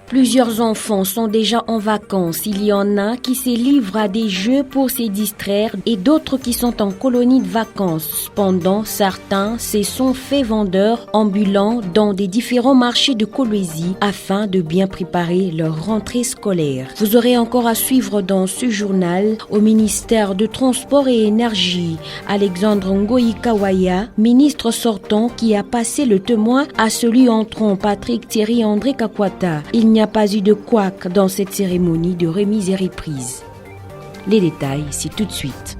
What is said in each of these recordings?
Plusieurs enfants sont déjà en vacances. Il y en a qui se livrent à des jeux pour se distraire et d'autres qui sont en colonie de vacances. Cependant, certains se sont fait vendeurs ambulants dans des différents marchés de Kolwezi afin de bien préparer leur rentrée scolaire. Vous aurez encore à suivre dans ce journal au ministère de Transport et Énergie, Alexandre Ngoyi Kawaya, ministre sortant qui a passé le témoin à celui entrant Patrick Thierry André Kakwata. Il n'y a pas eu de couac dans cette cérémonie de remise et reprise. Les détails, c'est tout de suite.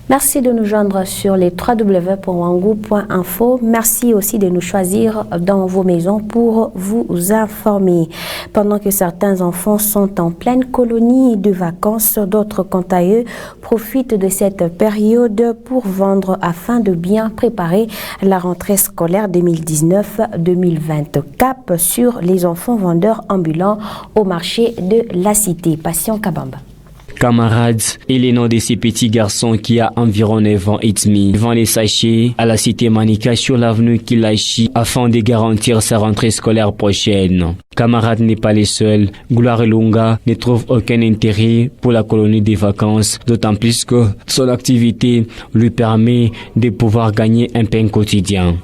Merci de nous joindre sur les www.wangou.info. Merci aussi de nous choisir dans vos maisons pour vous informer. Pendant que certains enfants sont en pleine colonie de vacances, d'autres, quant à eux, profitent de cette période pour vendre afin de bien préparer la rentrée scolaire 2019-2020. Cap sur les enfants vendeurs ambulants au marché de la cité. Patient Kabamba. Camarades et les noms de ces petits garçons qui a environ 9 ans et demi devant les sachets à la cité Manika sur l'avenue Kilachi afin de garantir sa rentrée scolaire prochaine. Camarade n'est pas les seuls. Gloire Lunga ne trouve aucun intérêt pour la colonie des vacances, d'autant plus que son activité lui permet de pouvoir gagner un pain quotidien.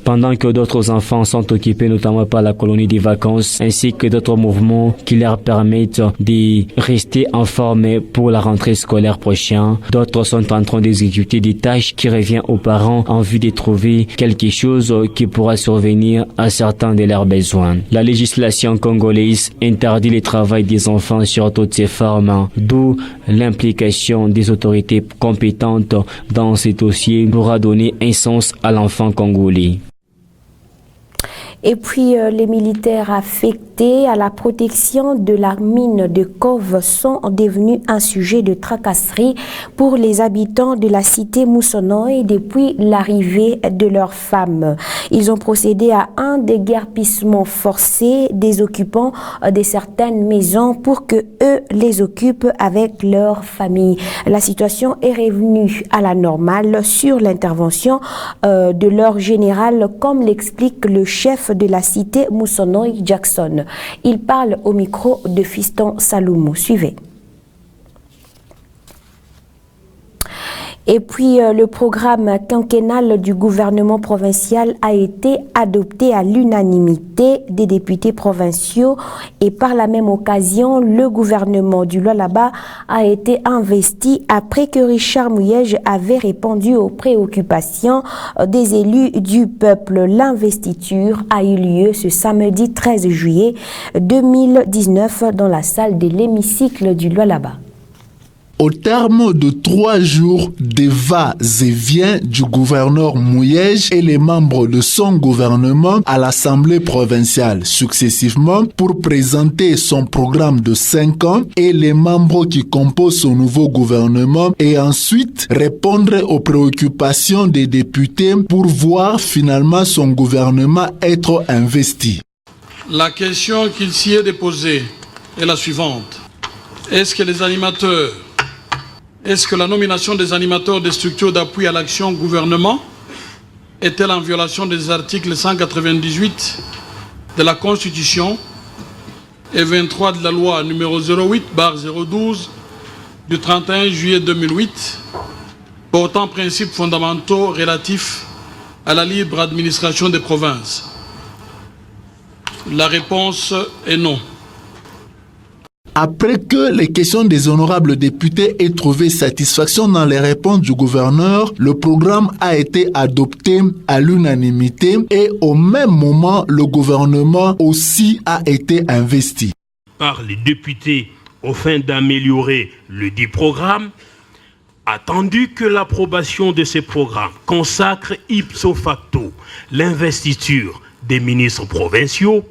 Pendant que d'autres enfants sont occupés notamment par la colonie des vacances ainsi que d'autres mouvements qui leur permettent de rester en forme pour la rentrée scolaire prochaine, d'autres sont en train d'exécuter des tâches qui reviennent aux parents en vue de trouver quelque chose qui pourra survenir à certains de leurs besoins. La législation congolaise interdit le travail des enfants sur toutes ses formes, d'où l'implication des autorités compétentes dans ces dossiers pourra donner un sens à l'enfant congolais. Et puis, les militaires affectés à la protection de la mine de Kov sont devenus un sujet de tracasserie pour les habitants de la cité Moussonoy depuis l'arrivée de leurs femmes. Ils ont procédé à un déguerpissement forcé des occupants de certaines maisons pour que eux les occupent avec leurs familles. La situation est revenue à la normale sur l'intervention de leur général, comme l'explique le chef de la cité Moussonoy Jackson. Il parle au micro de Fiston Saloumou. Suivez. Et puis, le programme quinquennal du gouvernement provincial a été adopté à l'unanimité des députés provinciaux et par la même occasion, le gouvernement du Lualaba a été investi après que Richard Mouyej avait répondu aux préoccupations des élus du peuple. L'investiture a eu lieu ce samedi 13 juillet 2019 dans la salle de l'hémicycle du Lualaba. Au terme de 3 jours de va-et-vient du gouverneur Mouyej et les membres de son gouvernement à l'Assemblée provinciale successivement pour présenter son programme de 5 ans et les membres qui composent son nouveau gouvernement et ensuite répondre aux préoccupations des députés pour voir finalement son gouvernement être investi. La question qu'il s'y est déposée est la suivante. Est-ce que la nomination des animateurs des structures d'appui à l'action gouvernement est-elle en violation des articles 198 de la Constitution et 23 de la loi numéro 08/012 du 31 juillet 2008 portant principes fondamentaux relatifs à la libre administration des provinces? La réponse est non. Après que les questions des honorables députés aient trouvé satisfaction dans les réponses du gouverneur, le programme a été adopté à l'unanimité et au même moment, le gouvernement aussi a été investi par les députés au fin d'améliorer le dit programme, attendu que l'approbation de ces programmes consacre ipso facto l'investiture des ministres provinciaux,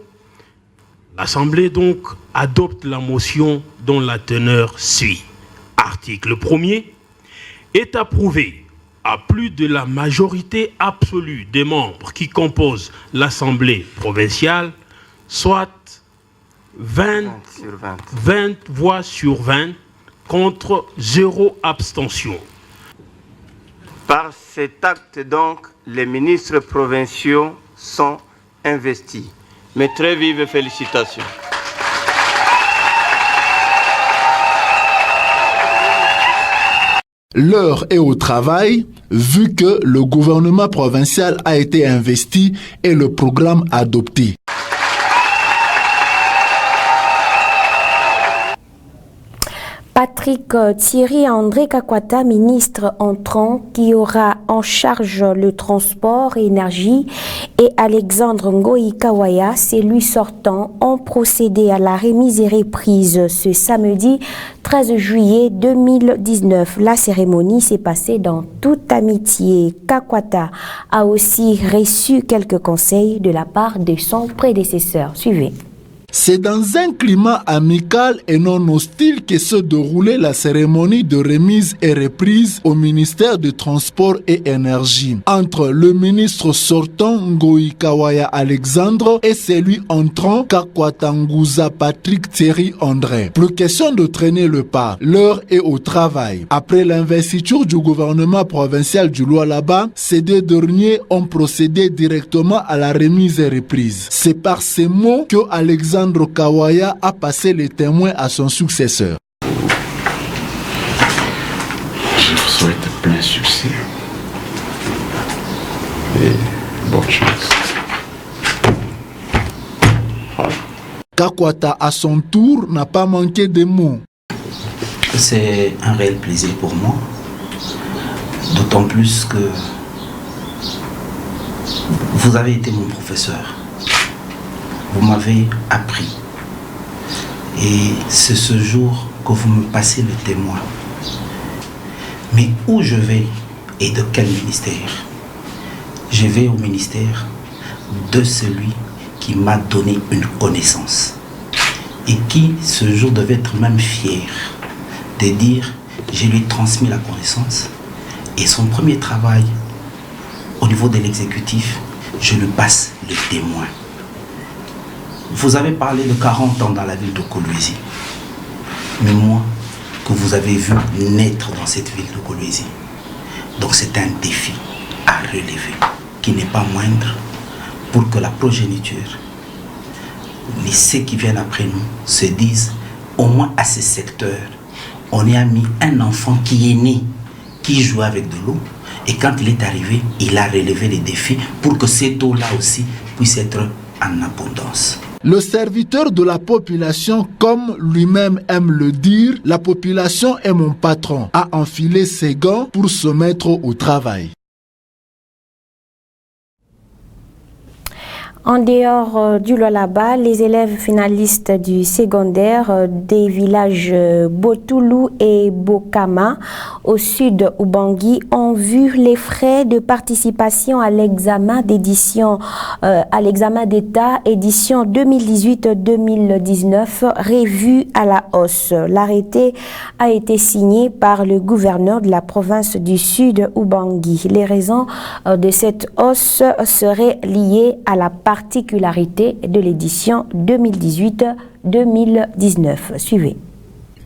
l'Assemblée donc adopte la motion dont la teneur suit. Article 1er est approuvé à plus de la majorité absolue des membres qui composent l'Assemblée provinciale, soit 20 voix sur 20 contre 0 abstention. Par cet acte donc, les ministres provinciaux sont investis. Mes très vives félicitations. L'heure est au travail, vu que le gouvernement provincial a été investi et le programme adopté. Patrick Thierry-André Kakwata, ministre entrant, qui aura en charge le transport et énergie, et Alexandre Ngoï Kawaya, celui sortant, ont procédé à la remise et reprise ce samedi 13 juillet 2019. La cérémonie s'est passée dans toute amitié. Kakwata a aussi reçu quelques conseils de la part de son prédécesseur. Suivez. C'est dans un climat amical et non hostile que se déroulait la cérémonie de remise et reprise au ministère du Transport et Énergie entre le ministre sortant Ngoï Kawaya Alexandre et celui entrant Kakwata Ngouza Patrick Thierry-André. Plus question de traîner le pas, l'heure est au travail. Après l'investiture du gouvernement provincial du Lualaba, ces deux derniers ont procédé directement à la remise et reprise. C'est par ces mots que Alexandre Kawaya a passé les témoins à son successeur. Je vous souhaite plein succès et bonne chance. Kakwata, à son tour, n'a pas manqué de mots. C'est un réel plaisir pour moi, d'autant plus que vous avez été mon professeur. Vous m'avez appris. Et c'est ce jour que vous me passez le témoin. Mais où je vais et de quel ministère? Je vais au ministère de celui qui m'a donné une connaissance. Et qui, ce jour, devait être même fier de dire, je lui ai transmis la connaissance. Et son premier travail, au niveau de l'exécutif, je lui passe le témoin. Vous avez parlé de 40 ans dans la ville de Kolwezi. Mais moi, que vous avez vu naître dans cette ville de Kolwezi. Donc c'est un défi à relever, qui n'est pas moindre, pour que la progéniture, mais ceux qui viennent après nous, se disent, au moins à ce secteur, on y a mis un enfant qui est né, qui jouait avec de l'eau, et quand il est arrivé, il a relevé les défis pour que cette eau-là aussi puisse être en abondance. Le serviteur de la population, comme lui-même aime le dire, la population est mon patron, a enfilé ses gants pour se mettre au travail. En dehors du Lualaba, les élèves finalistes du secondaire des villages Botoulou et Bokama au sud Ubangui ont vu les frais de participation à l'examen d'édition, à l'examen d'État édition 2018-2019 revus à la hausse. L'arrêté a été signé par le gouverneur de la province du sud Ubangui. Les raisons de cette hausse seraient liées à la particularité de l'édition 2018-2019. Suivez.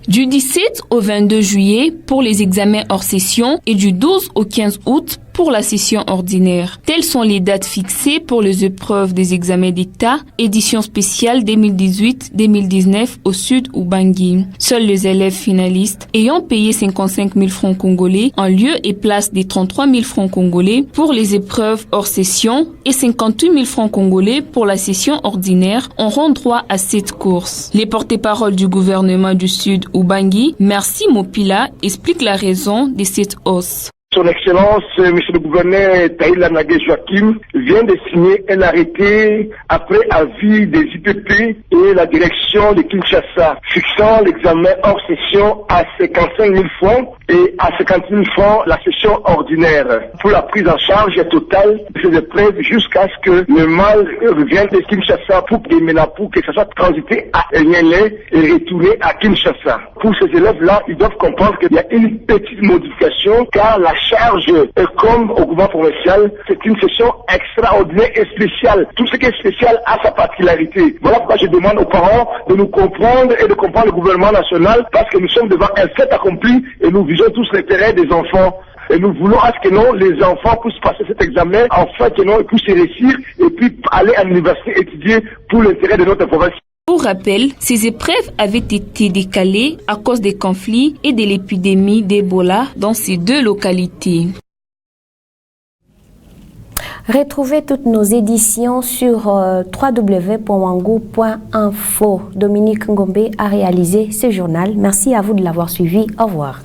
Du 17 au 22 juillet pour les examens hors session et du 12 au 15 août pour la session ordinaire. Telles sont les dates fixées pour les épreuves des examens d'État, édition spéciale 2018-2019 au Sud Ubangi. Seuls les élèves finalistes ayant payé 55 000 francs congolais en lieu et place des 33 000 francs congolais pour les épreuves hors session et 58 000 francs congolais pour la session ordinaire auront droit à cette course. Les porte-paroles du gouvernement du Sud Ubangi, Merci Mopila, expliquent la raison de cette hausse. Son Excellence, Monsieur le gouverneur Taïla Nagé Joachim, vient de signer un arrêté après avis des IPP et la direction de Kinshasa, fixant l'examen hors session à 55 000 francs et à 50 000 francs la session ordinaire, pour la prise en charge totale de ces épreuves jusqu'à ce que le mal revienne de Kinshasa pour que ça soit transité à Niamey et retourné à Kinshasa. Pour ces élèves-là, ils doivent comprendre qu'il y a une petite modification car la charge est comme au gouvernement provincial, c'est une session extraordinaire et spéciale. Tout ce qui est spécial a sa particularité. Voilà pourquoi je demande aux parents de nous comprendre et de comprendre le gouvernement national parce que nous sommes devant un fait accompli et nous visons tous l'intérêt des enfants. Et nous voulons à ce que non, les enfants puissent passer cet examen, enfin que non, ils puissent réussir et puis aller à l'université étudier pour l'intérêt de notre province. Pour rappel, ces épreuves avaient été décalées à cause des conflits et de l'épidémie d'Ebola dans ces deux localités. Retrouvez toutes nos éditions sur www.wangu.info. Dominique Ngombe a réalisé ce journal. Merci à vous de l'avoir suivi. Au revoir.